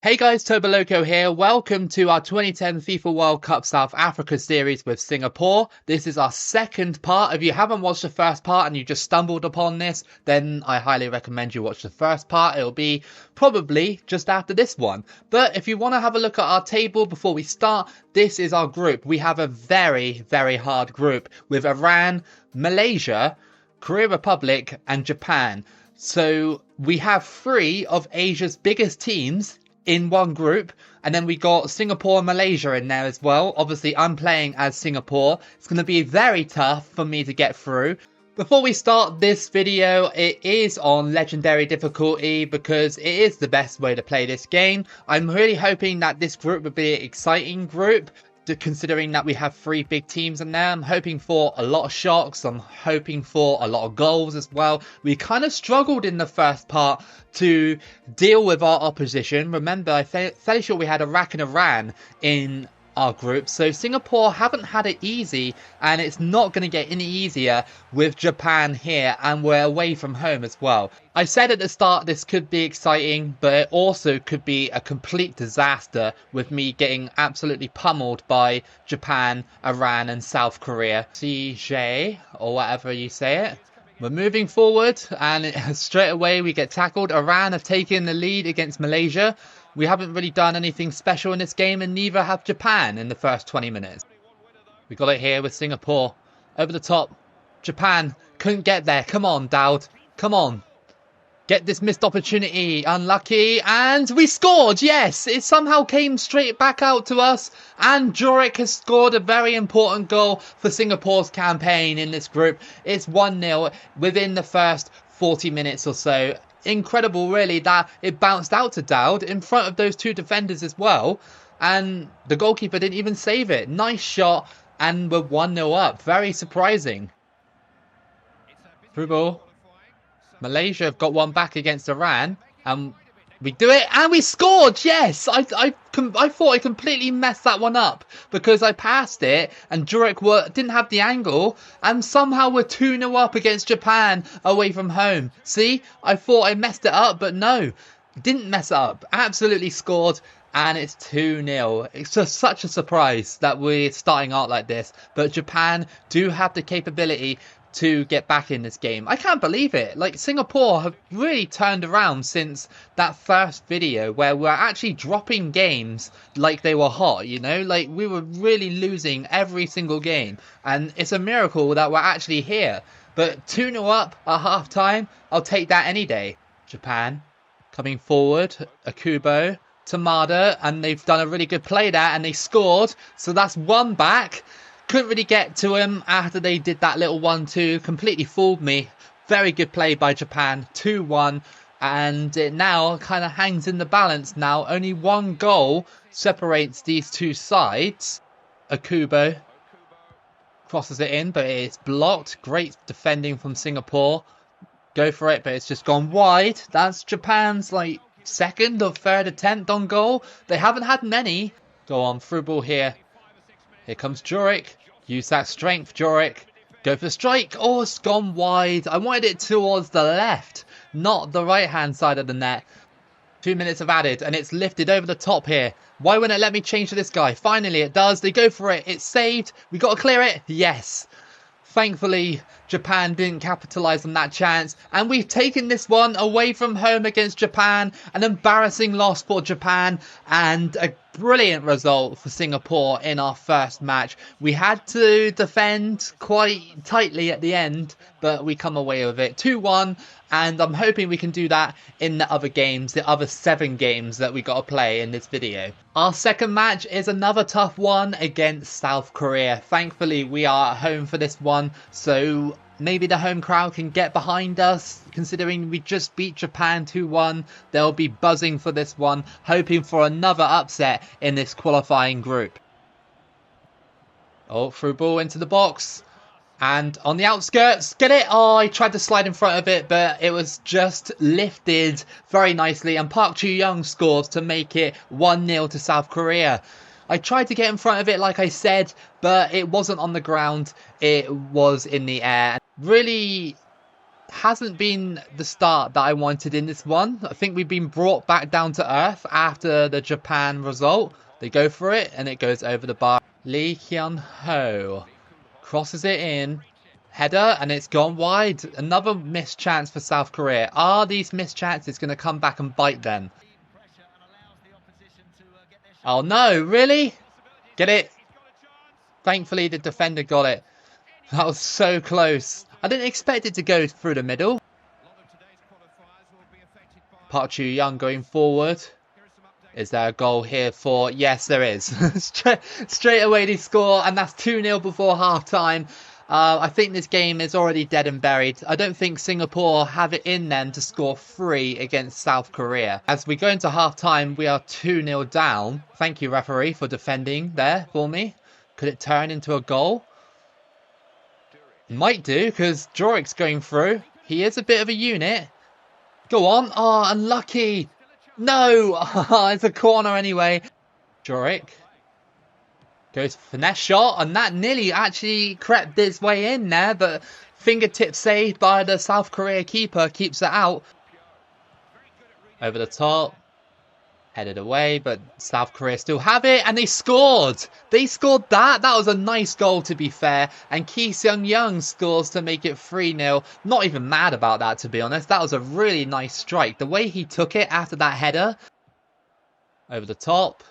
Hey guys, Toboloco here. Welcome to our 2010 FIFA World Cup South Africa series with Singapore. This is our second part. If you haven't watched the first part and you just stumbled upon this, then I highly recommend you watch the first part. It'll be probably just after this one. But if you want to have a look at our table before we start, this is our group. We have a very, very hard group with Iran, Malaysia, Korea Republic and Japan. So we have three of Asia's biggest teams in one group, and then we got Singapore and Malaysia in there as well. Obviously I'm playing as Singapore. It's going to be very tough for me to get through. Before we start this video, it is on legendary difficulty because it is the best way to play this game. I'm really hoping that this group will be an exciting group, considering that we have three big teams in there. I'm hoping for a lot of shocks. I'm hoping for a lot of goals as well. We kind of struggled in the first part to deal with our opposition. Remember, I'm fairly sure we had Iraq and Iran in our group, so Singapore haven't had it easy, and it's not going to get any easier with Japan here, and we're away from home as well. I said at the start this could be exciting, but it also could be a complete disaster with me getting absolutely pummeled by Japan, Iran and South Korea. CJ, or whatever you say it. We're moving forward, and straight away we get tackled. Iran have taken the lead against Malaysia. We haven't really done anything special in this game, and neither have Japan in the first 20 minutes. We got it here with Singapore. Over the top. Japan couldn't get there. Come on, Dowd. Come on. Get this missed opportunity. Unlucky. And we scored. Yes. It somehow came straight back out to us. And Duric has scored a very important goal for Singapore's campaign in this group. It's 1-0 within the first 40 minutes or so. Incredible really that it bounced out to Dowd in front of those two defenders as well, and the goalkeeper didn't even save it. Nice shot, and we're 1-0 up. Very surprising. Through ball. Malaysia have got one back against Iran, and we do it, and we scored. Yes, I thought I completely messed that one up because I passed it and Duric didn't have the angle, and somehow we're 2-0 up against Japan away from home. See, I thought I messed it up, but no, didn't mess it up. Absolutely scored, and it's 2-0. It's just such a surprise that we're starting out like this, but Japan do have the capability to get back in this game. I can't believe it. Like, Singapore have really turned around since that first video where we're actually dropping games like they were hot, you know? Like, we were really losing every single game, and it's a miracle that we're actually here. But 2-0 up at half time, I'll take that any day. Japan coming forward, Akubo, Tamada, and they've done a really good play there, and they scored, so that's one back. Couldn't really get to him after they did that little 1-2. Completely fooled me. Very good play by Japan. 2-1. And it now kind of hangs in the balance now. Only one goal separates these two sides. Akubo crosses it in, but it's blocked. Great defending from Singapore. Go for it, but it's just gone wide. That's Japan's like second or third attempt on goal. They haven't had many. Go on, through ball here. Here comes Duric. Use that strength, Duric. Go for the strike. Oh, it's gone wide. I wanted it towards the left, not the right-hand side of the net. 2 minutes have added, and it's lifted over the top here. Why wouldn't it let me change to this guy? Finally, it does. They go for it. It's saved. We got to clear it. Yes. Thankfully, Japan didn't capitalise on that chance, and we've taken this one away from home against Japan. An embarrassing loss for Japan, and a brilliant result for Singapore in our first match. We had to defend quite tightly at the end, but we come away with it 2-1, and I'm hoping we can do that in the other games, the other 7 games that we got to play in this video. Our second match is another tough one against South Korea. Thankfully, we are at home for this one, so maybe the home crowd can get behind us. Considering we just beat Japan 2-1, they'll be buzzing for this one, hoping for another upset in this qualifying group. Oh, through ball into the box. And on the outskirts, get it? Oh, I tried to slide in front of it, but it was just lifted very nicely. And Park Chu-young scores to make it 1-0 to South Korea. I tried to get in front of it, like I said, but it wasn't on the ground. It was in the air. Really hasn't been the start that I wanted in this one. I think we've been brought back down to earth after the Japan result. They go for it and it goes over the bar. Lee Hyun-ho crosses it in. Header and it's gone wide. Another missed chance for South Korea. Are these missed chances going to come back and bite them? Oh no, really? Get it? Thankfully the defender got it. That was so close. I didn't expect it to go through the middle. Park Chu-young going forward. Is there a goal here for... Yes, there is. Straight away they score, and that's 2-0 before half-time. I think this game is already dead and buried. I don't think Singapore have it in them to score 3 against South Korea. As we go into half-time, we are 2-0 down. Thank you, referee, for defending there for me. Could it turn into a goal? Might do, because Duric's going through. He is a bit of a unit. Go on. Oh, unlucky. No. It's a corner anyway. Duric goes finesse shot, and that nearly actually crept its way in there, but fingertip saved by the South Korea keeper keeps it out. Over the top. Headed away, but South Korea still have it, and they scored! They scored that! That was a nice goal, to be fair, and Ki Seung-young scores to make it 3-0. Not even mad about that, to be honest. That was a really nice strike. The way he took it after that header. Over the top.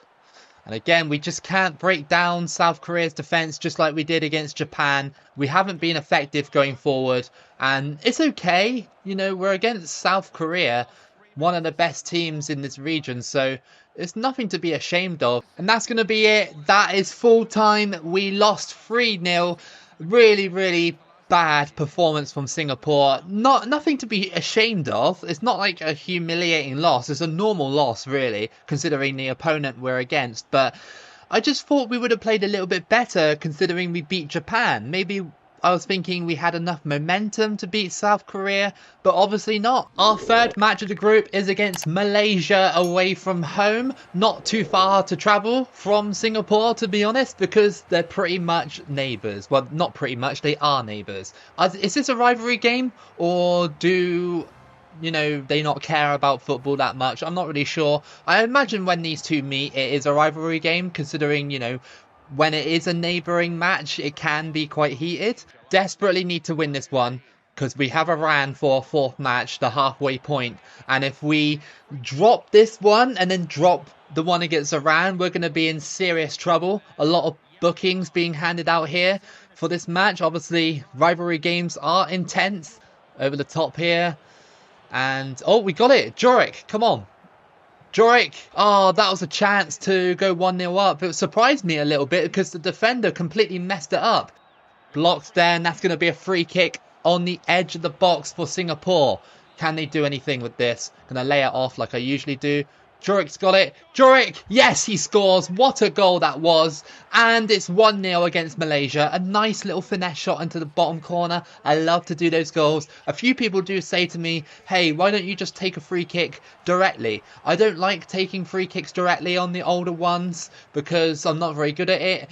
And again, we just can't break down South Korea's defence just like we did against Japan. We haven't been effective going forward, and it's okay. You know, we're against South Korea, one of the best teams in this region, so it's nothing to be ashamed of. And that's going to be it. That is full time. We lost 3-0. Really bad performance from Singapore. Nothing to be ashamed of. It's not like a humiliating loss. It's a normal loss, really, considering the opponent we're against. But I just thought we would have played a little bit better considering we beat Japan. Maybe I was thinking we had enough momentum to beat South Korea, but obviously not. Our third match of the group is against Malaysia away from home. Not too far to travel from Singapore, to be honest, because they're pretty much neighbours. Well, not pretty much, they are neighbours. Is this a rivalry game, or do, you know, they not care about football that much? I'm not really sure. I imagine when these two meet, it is a rivalry game, considering, you know, when it is a neighbouring match, it can be quite heated. Desperately need to win this one because we have Iran for a fourth match, the halfway point. And if we drop this one and then drop the one against Iran, we're going to be in serious trouble. A lot of bookings being handed out here for this match. Obviously, rivalry games are intense. Over the top here. And, oh, we got it. Duric, come on. Duric, oh, that was a chance to go 1-0 up. It surprised me a little bit because the defender completely messed it up. Blocked there, and that's going to be a free kick on the edge of the box for Singapore. Can they do anything with this? Going to lay it off like I usually do. Duric's got it. Duric, yes, he scores. What a goal that was. And it's 1-0 against Malaysia. A nice little finesse shot into the bottom corner. I love to do those goals. A few people do say to me, hey, why don't you just take a free kick directly? I don't like taking free kicks directly on the older ones because I'm not very good at it.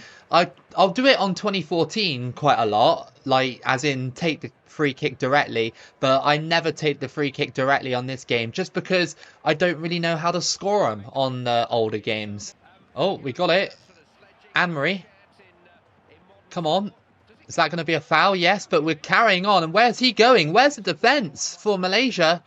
I'll do it on 2014 quite a lot, like as in take the free kick directly, but I never take the free kick directly on this game just because I don't really know how to score them on the older games. Oh, we got it. Anne-Marie. Come on. Is that going to be a foul? Yes, but we're carrying on. And where's he going? Where's the defence for Malaysia?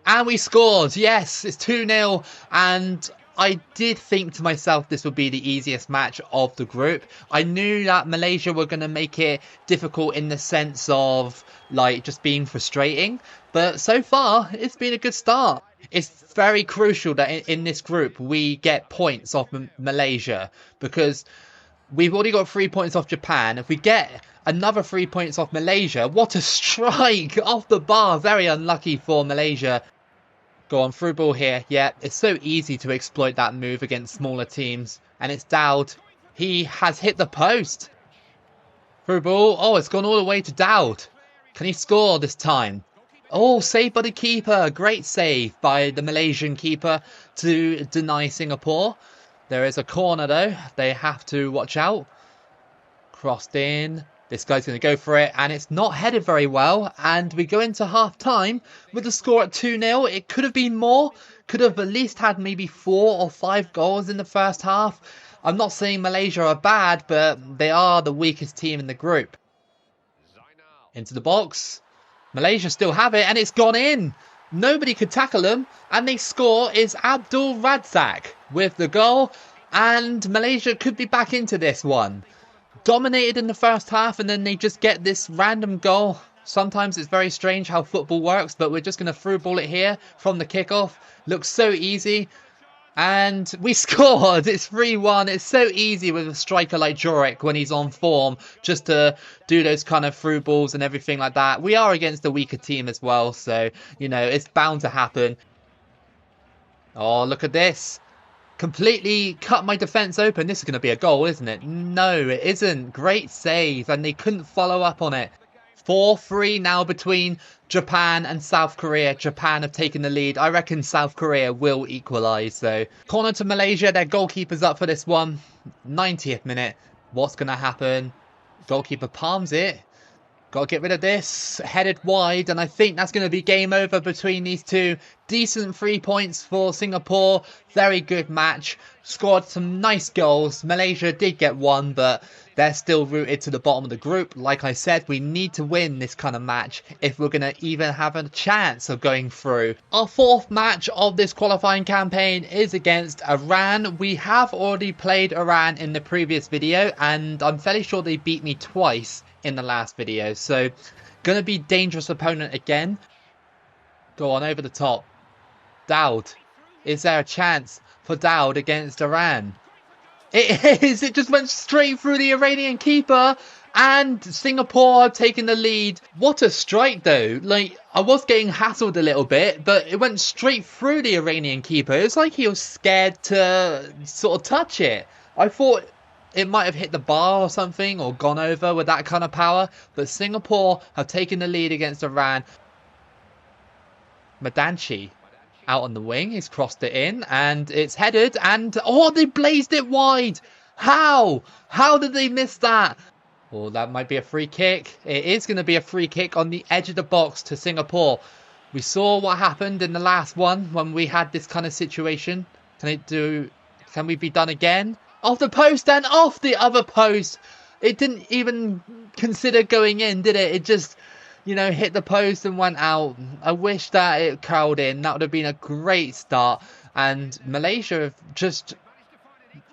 And we scored. Yes, it's 2-0. And I did think to myself this would be the easiest match of the group. I knew that Malaysia were going to make it difficult in the sense of like just being frustrating. But so far, it's been a good start. It's very crucial that in this group we get points off Malaysia because we've already got 3 points off Japan. If we get another 3 points off Malaysia, what a strike off the bar. Very unlucky for Malaysia. Go on, through ball here. Yeah, it's so easy to exploit that move against smaller teams. And it's Dowd. He has hit the post. Through ball. Oh, it's gone all the way to Dowd. Can he score this time? Oh, saved by the keeper. Great save by the Malaysian keeper to deny Singapore. There is a corner though. They have to watch out. Crossed in. This guy's going to go for it, and it's not headed very well. And we go into half-time with the score at 2-0. It could have been more. Could have at least had maybe 4 or 5 goals in the first half. I'm not saying Malaysia are bad, but they are the weakest team in the group. Into the box. Malaysia still have it, and it's gone in. Nobody could tackle them, and they score is Abdul Razak with the goal. And Malaysia could be back into this one. Dominated in the first half, and then they just get this random goal. Sometimes it's very strange how football works, but we're just going to through ball it here from the kickoff. Looks so easy. And we scored. It's 3-1. It's so easy with a striker like Duric when he's on form, just to do those kind of through balls and everything like that. We are against a weaker team as well, so, you know, it's bound to happen. Oh, look at this. Completely cut my defence open. This is going to be a goal, isn't it? No, it isn't. Great save, and they couldn't follow up on it. 4-3 now between Japan and South Korea. Japan have taken the lead. I reckon South Korea will equalise, though. Corner to Malaysia. Their goalkeeper's up for this one. 90th minute. What's going to happen? Goalkeeper palms it. Got to get rid of this. Headed wide, and I think that's going to be game over between these two. Decent 3 points for Singapore. Very good match. Scored some nice goals. Malaysia did get one, but they're still rooted to the bottom of the group. Like I said, we need to win this kind of match if we're going to even have a chance of going through. Our 4th match of this qualifying campaign is against Iran. We have already played Iran in the previous video, and I'm fairly sure they beat me twice in the last video, so gonna be dangerous opponent again. Go on over the top. Dowd. Is there a chance for Dowd against Iran? It is. It just went straight through the Iranian keeper, and Singapore have taken the lead. What a strike though. Like, I was getting hassled a little bit, but it went straight through the Iranian keeper. It was like he was scared to sort of touch it. I thought it might have hit the bar or something, or gone over with that kind of power. But Singapore have taken the lead against Iran. Madanchi out on the wing. He's crossed it in, and it's headed. And, oh, they blazed it wide. How? How did they miss that? Oh, that might be a free kick. It is going to be a free kick on the edge of the box to Singapore. We saw what happened in the last one when we had this kind of situation. Can we be done again? Off the post and off the other post. It didn't even consider going in, did it? It just, you know, hit the post and went out. I wish that it curled in. That would have been a great start. And Malaysia have just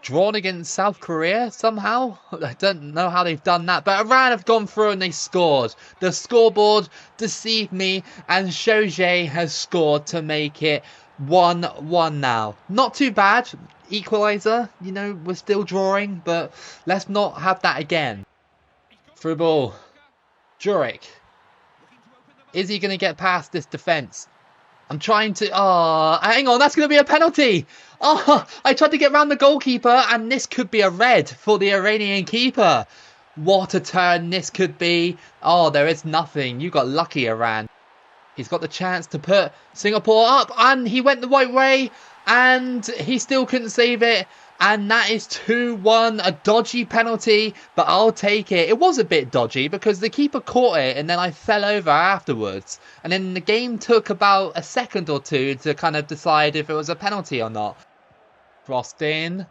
drawn against South Korea somehow. I don't know how they've done that. But Iran have gone through and they scored. The scoreboard deceived me, and Shoje has scored to make it 1-1 now. Not too bad. Equaliser, you know, we're still drawing, but let's not have that again. Through ball. Duric. Is he going to get past this defence? I'm trying to... Oh, hang on, that's going to be a penalty. Oh, I tried to get around the goalkeeper, and this could be a red for the Iranian keeper. What a turn this could be. Oh, there is nothing. You got lucky, Iran. He's got the chance to put Singapore up, and he went the right way. And he still couldn't save it. And that is 2-1. A dodgy penalty, but I'll take it. It was a bit dodgy because the keeper caught it and then I fell over afterwards. And then the game took about a second or two to kind of decide if it was a penalty or not. Crossed in.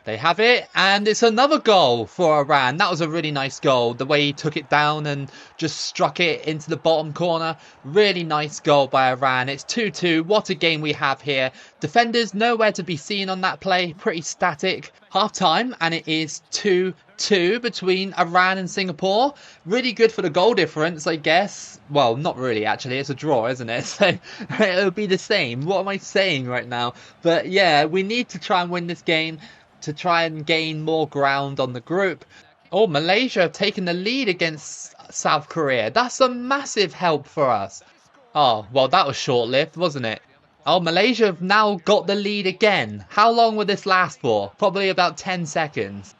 They have it, and it's another goal for Iran. That was a really nice goal. The way he took it down and just struck it into the bottom corner. Really nice goal by Iran. It's 2-2. What a game we have here. Defenders nowhere to be seen on that play. Pretty static. Half time, and it is 2-2 between Iran and Singapore. Really good for the goal difference, I guess. Well, not really, actually. It's a draw, isn't it? So it'll be the same. What am I saying right now? But yeah, we need to try and win this game to try and gain more ground on the group. Oh, Malaysia have taken the lead against South Korea. That's a massive help for us. Oh, well, that was short-lived, wasn't it? Oh, Malaysia have now got the lead again. How long will this last for? Probably about 10 seconds.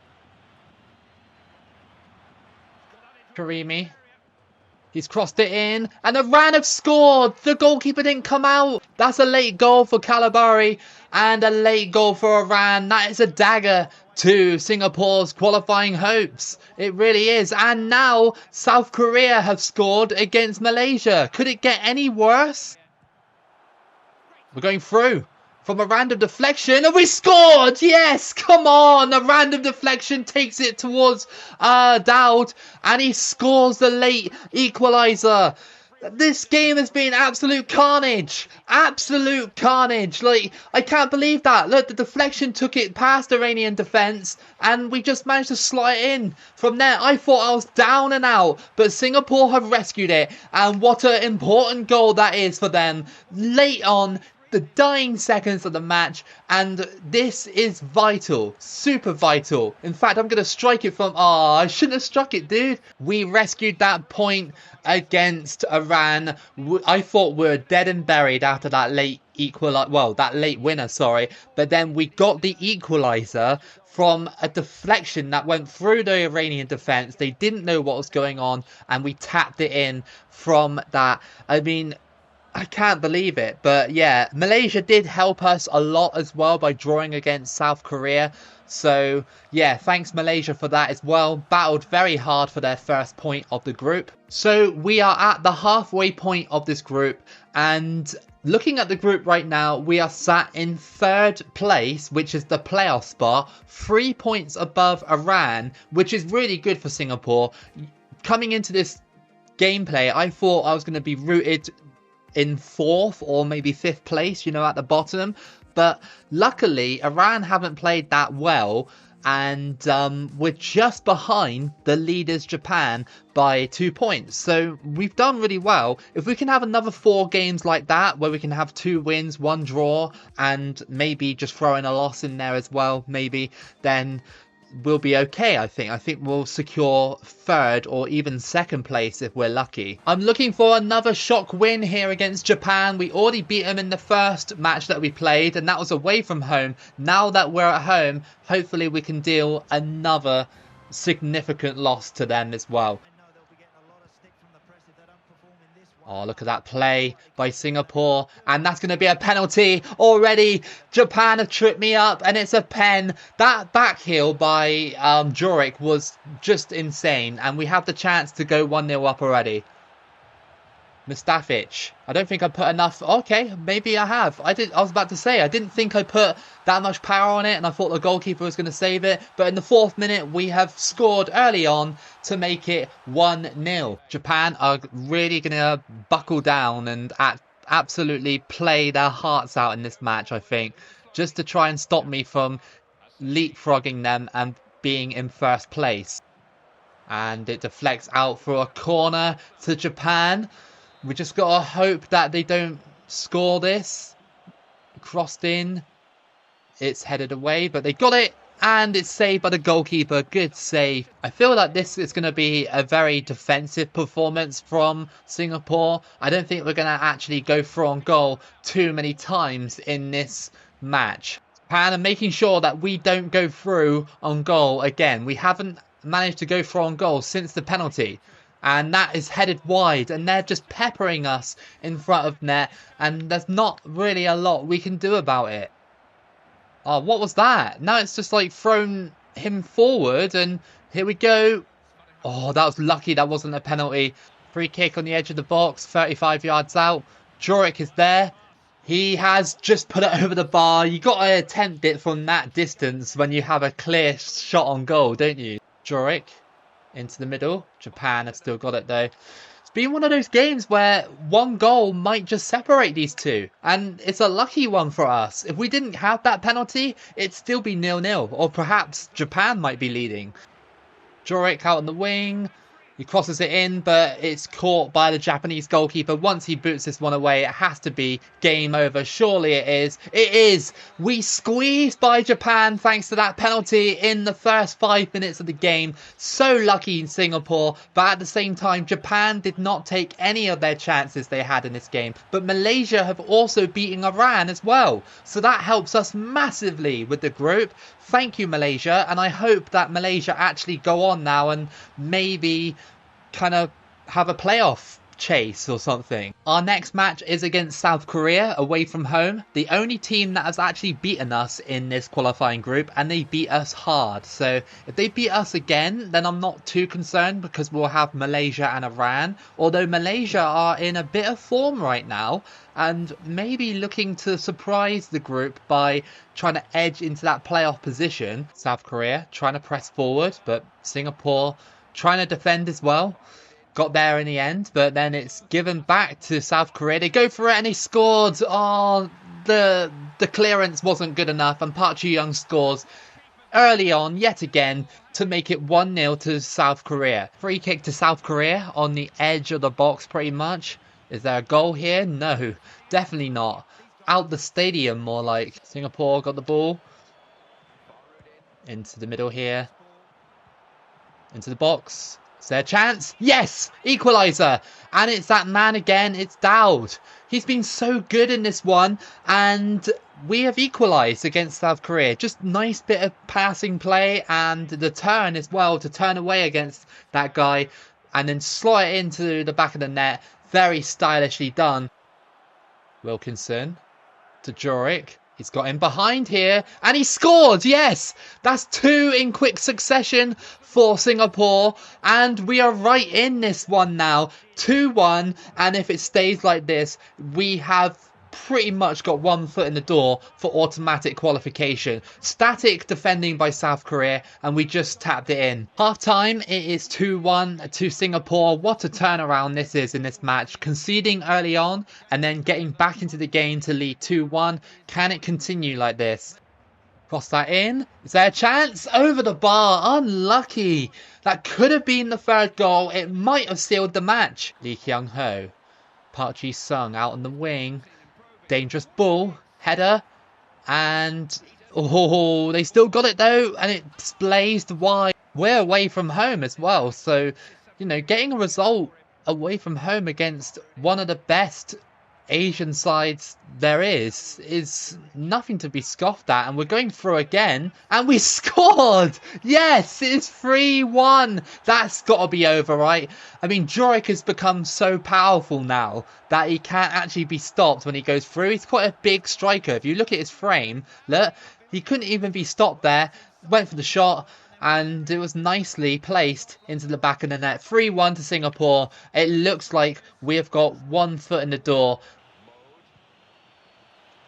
Karimi. He's crossed it in, and Iran have scored. The goalkeeper didn't come out. That's a late goal for Kalabari and a late goal for Iran. That is a dagger to Singapore's qualifying hopes. It really is. And now South Korea have scored against Malaysia. Could it get any worse? We're going through from a random deflection and we scored. Yes, come on. A random deflection takes it towards Dowd and he scores the late equaliser. This game has been absolute carnage. Absolute carnage. Like, I can't believe that. Look, the deflection took it past Iranian defence and we just managed to slide in. From there, I thought I was down and out, but Singapore have rescued it. And what an important goal that is for them. Late on, the dying seconds of the match, and this is vital, super vital. In fact, I'm going to strike it from, I shouldn't have struck it, dude. We rescued that point against Iran. I thought we were dead and buried after that late that late winner, sorry. But then we got the equaliser from a deflection that went through the Iranian defence. They didn't know what was going on, and we tapped it in from that. I mean, I can't believe it, but yeah, Malaysia did help us a lot as well by drawing against South Korea. So yeah, thanks Malaysia for that as well. Battled very hard for their first point of the group. So we are at the halfway point of this group, and looking at the group right now, we are sat in third place, which is the playoff spot, 3 points above Iran, which is really good for Singapore. Coming into this gameplay, I thought I was going to be rooted in fourth or maybe fifth place, you know, at the bottom. But luckily, Iran haven't played that well. And we're just behind the leaders, Japan, by 2 points. So we've done really well. If we can have another 4 games like that, where we can have 2 wins, 1 draw, and maybe just throw in a loss in there as well, maybe, then we'll be okay. I think we'll secure third or even second place if we're lucky. I'm looking for another shock win here against Japan. We already beat them in the first match that we played, and that was away from home. Now that we're at home, hopefully we can deal another significant loss to them as well. Oh, look at that play by Singapore. And that's going to be a penalty already. Japan have tripped me up and it's a pen. That back heel by Duric was just insane. And we have the chance to go 1-0 up already. Mustafic. I don't think I put enough. Okay, maybe I have. I was about to say, I didn't think I put that much power on it, and I thought the goalkeeper was going to save it. But in the 4th minute, we have scored early on to make it 1-0. Japan are really going to buckle down and absolutely play their hearts out in this match, I think, just to try and stop me from leapfrogging them and being in first place. And it deflects out for a corner to Japan. We just got to hope that they don't score this. Crossed in. It's headed away, but they got it. And it's saved by the goalkeeper. Good save. I feel like this is going to be a very defensive performance from Singapore. I don't think we're going to actually go through on goal too many times in this match. Japan are making sure that we don't go through on goal again. We haven't managed to go through on goal since the penalty. And that is headed wide, and they're just peppering us in front of net, and there's not really a lot we can do about it. Oh, what was that? Now it's just like thrown him forward, and here we go. Oh, that was lucky that wasn't a penalty. Free kick on the edge of the box, 35 yards out. Duric is there. He has just put it over the bar. You got to attempt it from that distance when you have a clear shot on goal, don't you? Duric. Into the middle. Japan have still got it though. It's been one of those games where one goal might just separate these two. And it's a lucky one for us. If we didn't have that penalty, it'd still be 0-0. Or perhaps Japan might be leading. Duric out on the wing. He crosses it in, but it's caught by the Japanese goalkeeper. Once he boots this one away, it has to be game over. Surely it is. It is. We squeezed by Japan thanks to that penalty in the first 5 minutes of the game. So lucky in Singapore, but at the same time, Japan did not take any of their chances they had in this game. But Malaysia have also beaten Iran as well. So that helps us massively with the group. Thank you, Malaysia, and I hope that Malaysia actually go on now and maybe kind of have a playoff chase or something. Our next match is against South Korea away from home. The only team that has actually beaten us in this qualifying group, and they beat us hard. So if they beat us again, then I'm not too concerned because we'll have Malaysia and Iran. Although Malaysia are in a bit of form right now and maybe looking to surprise the group by trying to edge into that playoff position. South Korea trying to press forward, but Singapore trying to defend as well. Got there in the end, but then it's given back to South Korea. They go for it and they scored. Oh, the clearance wasn't good enough, and Park Ji-young scores early on yet again to make it 1-0 to South Korea. Free kick to South Korea on the edge of the box pretty much. Is there a goal here? No, definitely not. Out the stadium more like. Singapore got the ball. Into the middle here. Into the box. Is there a chance? Yes! Equaliser! And it's that man again. It's Dowd. He's been so good in this one. And we have equalised against South Korea. Just nice bit of passing play. And the turn as well to turn away against that guy. And then slot it into the back of the net. Very stylishly done. Wilkinson to Duric. He's got him behind here. And he scored! Yes! That's 2 in quick succession for Singapore. And we are right in this one now. 2-1. And if it stays like this, we have pretty much got 1 foot in the door for automatic qualification. Static defending by South Korea, and we just tapped it in. Half time, it is 2-1 to Singapore. What a turnaround this is in this match. Conceding early on and then getting back into the game to lead 2-1. Can it continue like this? Cross that in. Is there a chance? Over the bar. Unlucky. That could have been the 3rd goal. It might have sealed the match. Lee Kyung-ho. Park Ji-sung out on the wing. Dangerous ball, header, and oh, they still got it though, and it's blazed wide. We're away from home as well, so, you know, getting a result away from home against one of the best Asian sides there is nothing to be scoffed at. And we're going through again, and we scored! Yes, it's 3-1. That's got to be over, right? I mean, Duric has become so powerful now that he can't actually be stopped when he goes through. He's quite a big striker. If you look at his frame, look, he couldn't even be stopped there. Went for the shot, and it was nicely placed into the back of the net. 3-1 to Singapore. It looks like we've got 1 foot in the door.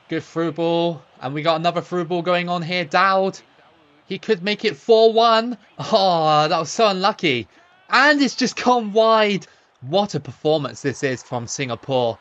Good through ball. And we got another through ball going on here. Dowd. He could make it 4-1. Oh, that was so unlucky. And it's just gone wide. What a performance this is from Singapore.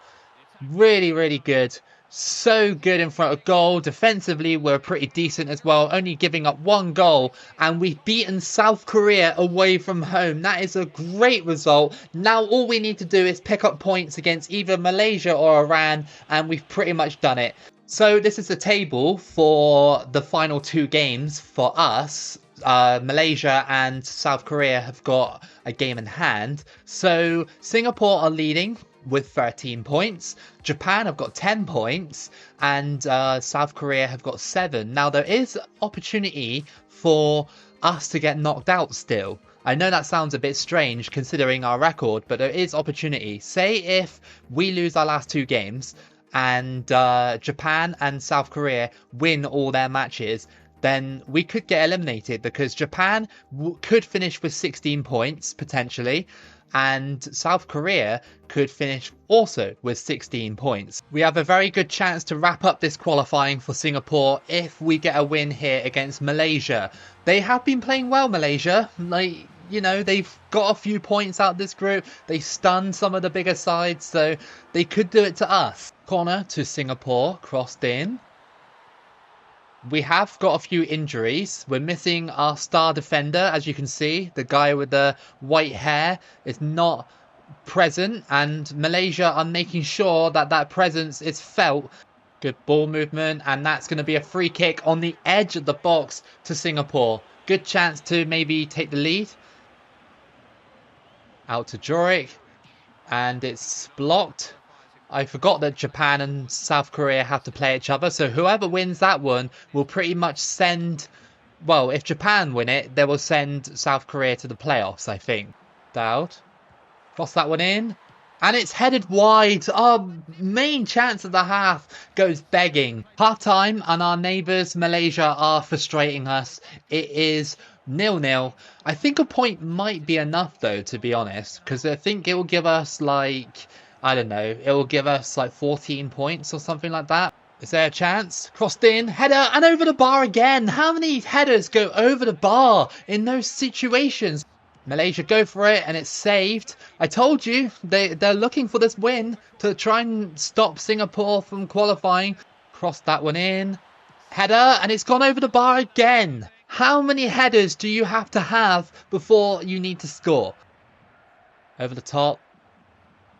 Really, really good. So good in front of goal. Defensively, we're pretty decent as well. Only giving up 1 goal. And we've beaten South Korea away from home. That is a great result. Now all we need to do is pick up points against either Malaysia or Iran. And we've pretty much done it. So this is the table for the final 2 games for us. Malaysia and South Korea have got a game in hand. So Singapore are leading with 13 points. Japan have got 10 points. And South Korea have got 7. Now there is opportunity for us to get knocked out still. I know that sounds a bit strange considering our record, but there is opportunity. Say if we lose our last 2 games and Japan and South Korea win all their matches, then we could get eliminated because Japan could finish with 16 points potentially, and South Korea could finish also with 16 points. We have a very good chance to wrap up this qualifying for Singapore if we get a win here against Malaysia. They have been playing well, Malaysia. Like, you know, they've got a few points out of this group. They stunned some of the bigger sides, so they could do it to us. Corner to Singapore, crossed in. We have got a few injuries. We're missing our star defender, as you can see. The guy with the white hair is not present, and Malaysia are making sure that that presence is felt. Good ball movement, and that's going to be a free kick on the edge of the box to Singapore. Good chance to maybe take the lead. Out to Duric, and it's blocked. I forgot that Japan and South Korea have to play each other, so whoever wins that one will pretty much send... Well, if Japan win it, they will send South Korea to the playoffs, I think. Dowd. Cross that one in. And it's headed wide. Our main chance of the half goes begging. Half time and our neighbours Malaysia are frustrating us. It is 0-0. I think a point might be enough though, to be honest, because I think it will give us like, I don't know, it will give us like 14 points or something like that. Is there a chance? Crossed in, header, and over the bar again. How many headers go over the bar in those situations? Malaysia go for it, and it's saved. I told you, they're looking for this win to try and stop Singapore from qualifying. Cross that one in. Header, and it's gone over the bar again. How many headers do you have to have before you need to score? Over the top.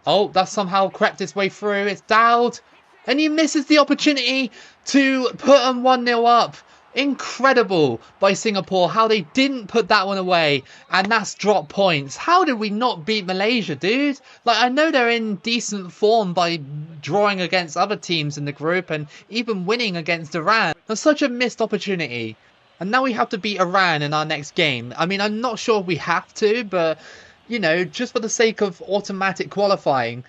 Oh, that's somehow crept its way through. It's Dowd. And he misses the opportunity to put them 1-0 up. Incredible by Singapore how they didn't put that one away, and that's drop points. How did we not beat Malaysia, dude? Like, I know they're in decent form by drawing against other teams in the group and even winning against Iran. That's such a missed opportunity. And now we have to beat Iran in our next game. I mean, I'm not sure we have to, but, you know, just for the sake of automatic qualifying,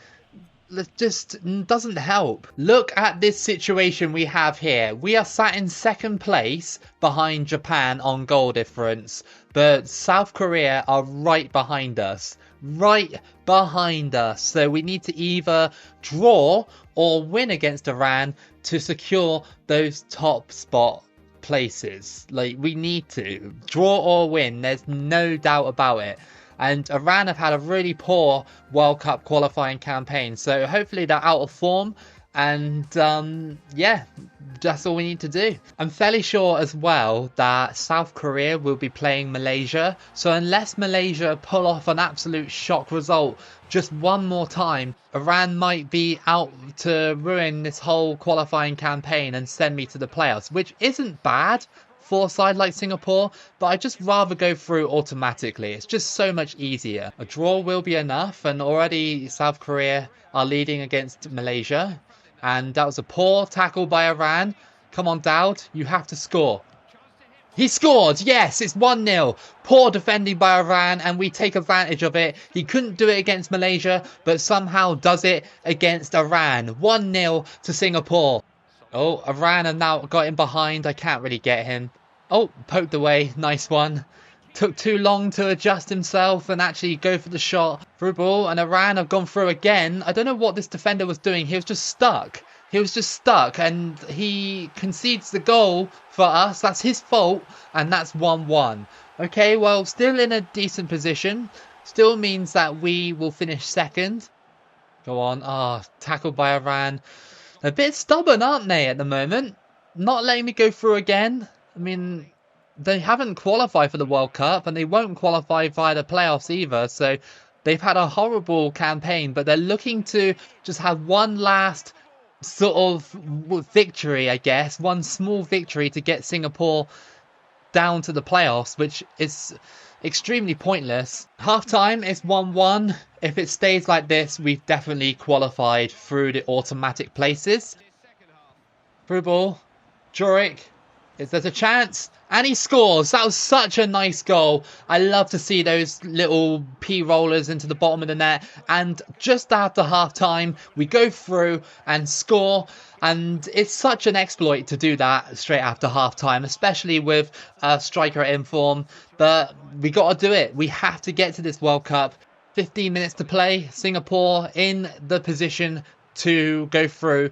it just doesn't help. Look at this situation we have here. We are sat in second place behind Japan on goal difference, but South Korea are right behind us. Right behind us. So we need to either draw or win against Iran to secure those top spot places. Like, we need to draw or win. There's no doubt about it. And Iran have had a really poor World Cup qualifying campaign. So hopefully they're out of form. And yeah, that's all we need to do. I'm fairly sure as well that South Korea will be playing Malaysia. So unless Malaysia pull off an absolute shock result just one more time, Iran might be out to ruin this whole qualifying campaign and send me to the playoffs, which isn't bad for a side like Singapore, but I'd just rather go through automatically. It's just so much easier. A draw will be enough, and already South Korea are leading against Malaysia. And that was a poor tackle by Iran. Come on, Dowd, you have to score. He scored! Yes, it's 1-0. Poor defending by Iran, and we take advantage of it. He couldn't do it against Malaysia, but somehow does it against Iran. 1-0 to Singapore. Oh, Iran have now got him behind. I can't really get him. Oh, poked away. Nice one. Took too long to adjust himself and actually go for the shot. Through ball, and Iran have gone through again. I don't know what this defender was doing. He was just stuck. He was just stuck, and he concedes the goal for us. That's his fault, and that's 1-1. Okay, well, still in a decent position. Still means that we will finish second. Go on. Ah, tackled by Iran. A bit stubborn, aren't they, at the moment? Not letting me go through again. I mean, they haven't qualified for the World Cup, and they won't qualify via the playoffs either. So they've had a horrible campaign, but they're looking to just have one last sort of victory, I guess. One small victory to get Singapore down to the playoffs, which is extremely pointless. Half time is 1-1. If it stays like this, we've definitely qualified through the automatic places. Through ball. Duric. There's a chance. And he scores. That was such a nice goal. I love to see those little P-rollers into the bottom of the net. And just after half time, we go through and score. And it's such an exploit to do that straight after half time, especially with a striker in form. But we got to do it. We have to get to this World Cup. 15 minutes to play. Singapore in the position to go through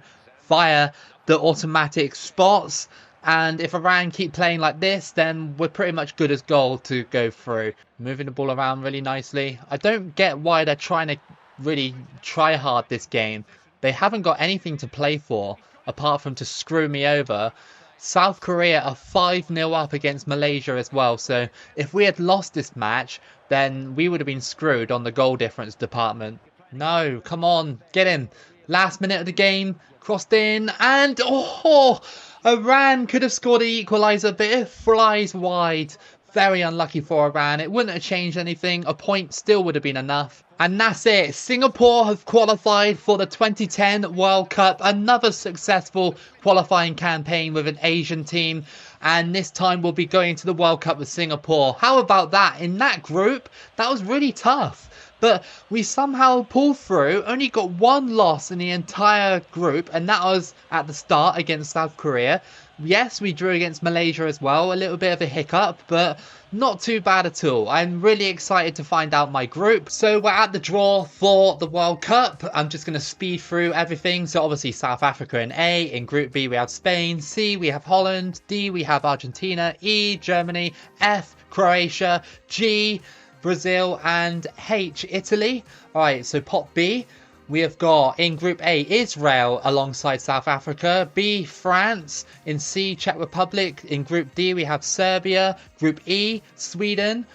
via the automatic spots. And if Iran keep playing like this, then we're pretty much good as gold to go through. Moving the ball around really nicely. I don't get why they're trying to really try hard this game. They haven't got anything to play for apart from to screw me over. South Korea are 5-0 up against Malaysia as well. So if we had lost this match, then we would have been screwed on the goal difference department. No, come on, get in. Last minute of the game, crossed in, and oh, Iran could have scored the equaliser, but it flies wide. Very unlucky for Iran. It wouldn't have changed anything. A point still would have been enough. And that's it. Singapore have qualified for the 2010 World Cup. Another successful qualifying campaign with an Asian team. And this time we'll be going to the World Cup with Singapore. How about that? In that group, that was really tough. but we somehow pulled through, only got one loss in the entire group, and that was at the start against South Korea. Yes, we drew against Malaysia as well, a little bit of a hiccup, but not too bad at all. I'm really excited to find out my group. So we're at the draw for the World Cup. I'm just going to speed through everything. So obviously South Africa in A. In Group B we have Spain. C we have Holland. D we have Argentina. E Germany. F Croatia. G Brazil, and H Italy. Alright, so pot B. We have got in Group A Israel alongside South Africa, B France, in C Czech Republic, in Group D we have Serbia, Group E Sweden,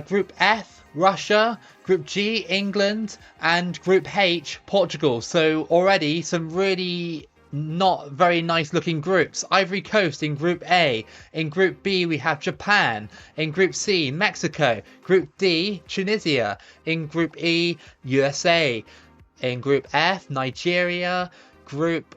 Group F Russia, Group G England, and Group H Portugal. So already some really not very nice looking groups. Ivory Coast in Group A. In Group B we have Japan. In Group C Mexico. Group D Tunisia. In Group E USA. In Group F, Nigeria, Group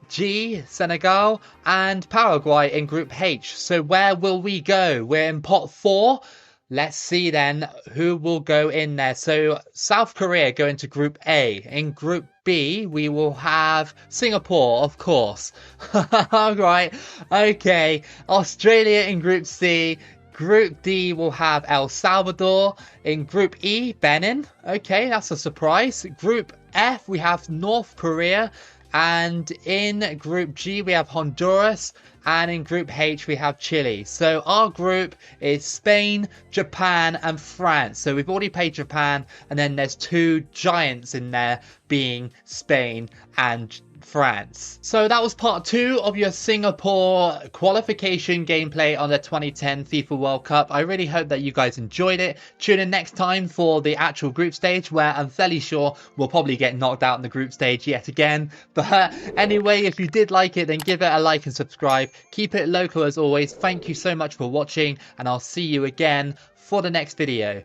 G, Senegal, and Paraguay in Group H. So where will we go? We're in pot 4. Let's see then who will go in there. So South Korea go into Group A. In Group B, we will have Singapore, of course. Alright, okay. Australia in Group C. Group D will have El Salvador. In Group E, Benin. Okay, that's a surprise. Group F, we have North Korea. And in Group G, we have Honduras. And in Group H, we have Chile. So our group is Spain, Japan, and France. So we've already played Japan. And then there's 2 giants in there, being Spain and France. So that was part 2 of your Singapore qualification gameplay on the 2010 FIFA World Cup. I really hope that you guys enjoyed it. Tune in next time for the actual group stage, where I'm fairly sure we'll probably get knocked out in the group stage yet again. But anyway, if you did like it, then give it a like and subscribe. Keep it local as always. Thank you so much for watching, and I'll see you again for the next video.